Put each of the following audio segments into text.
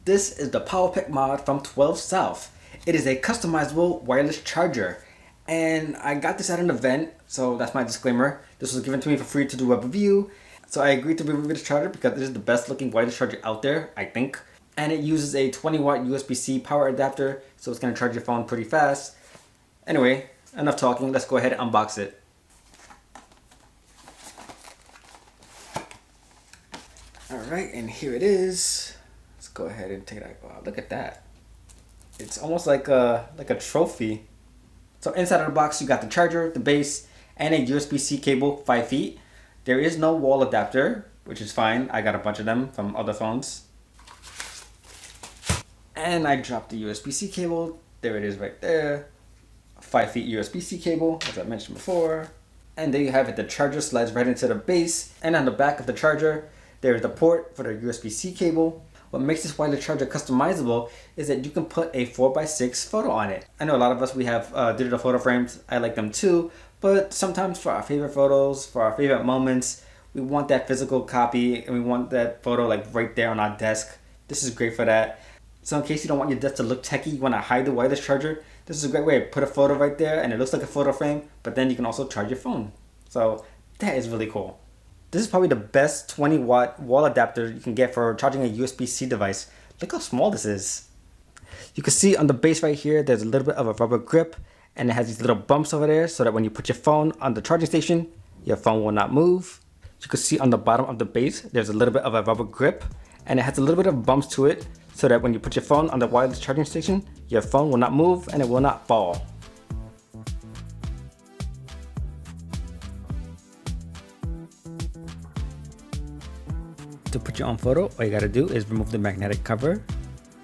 This is the Powerpic Mod from 12 South. It is a customizable wireless charger. And I got this at an event, so that's my disclaimer. This was given to me for free to do a review. So I agreed to review this charger because this is the best looking wireless charger out there, I think. And it uses a 20 watt USB-C power adapter, so it's going to charge your phone pretty fast. Anyway, enough talking, let's go ahead and unbox it. Alright, and here it is. Let's go ahead and take it out. Wow, look at that. It's almost like a trophy. So inside of the box you got the charger, the base, and a USB-C cable 5 feet. There is no wall adapter, which is fine. I got a bunch of them from other phones. And I dropped the USB-C cable. There it is right there. 5 feet USB-C cable, as I mentioned before. And there you have it. The charger slides right into the base. And on the back of the charger, there is the port for the USB-C cable. What makes this wireless charger customizable is that you can put a 4x6 photo on it. I know a lot of us, we have digital photo frames. I like them too. But sometimes for our favorite photos, for our favorite moments, we want that physical copy and we want that photo like right there on our desk. This is great for that. So in case you don't want your desk to look techy, you want to hide the wireless charger, this is a great way to put a photo right there and it looks like a photo frame, but then you can also charge your phone. So that is really cool. This is probably the best 20 watt wall adapter you can get for charging a USB-C device. Look how small this is. You can see on the base right here, there's a little bit of a rubber grip and it has these little bumps over there so that when you put your phone on the charging station, your phone will not move. You can see on the bottom of the base, there's a little bit of a rubber grip and it has a little bit of bumps to it so that when you put your phone on the wireless charging station, your phone will not move and it will not fall. To put your own photo, all you gotta do is remove the magnetic cover,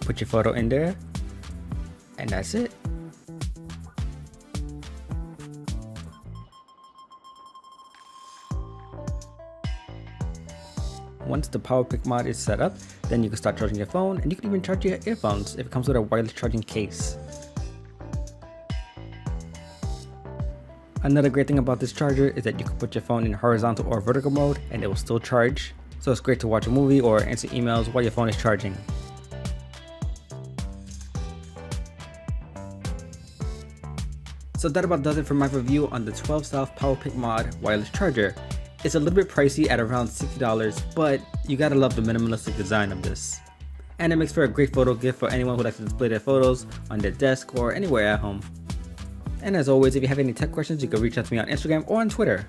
put your photo in there, and that's it. Once the Powerpic Mod is set up, then you can start charging your phone, and you can even charge your earphones if it comes with a wireless charging case. Another great thing about this charger is that you can put your phone in horizontal or vertical mode and it will still charge. So it's great to watch a movie or answer emails while your phone is charging. So that about does it for my review on the 12 South Powerpic Mod wireless charger. It's a little bit pricey at around $60, but you gotta love the minimalistic design of this. And it makes for a great photo gift for anyone who likes to display their photos on their desk or anywhere at home. And as always, if you have any tech questions, you can reach out to me on Instagram or on Twitter.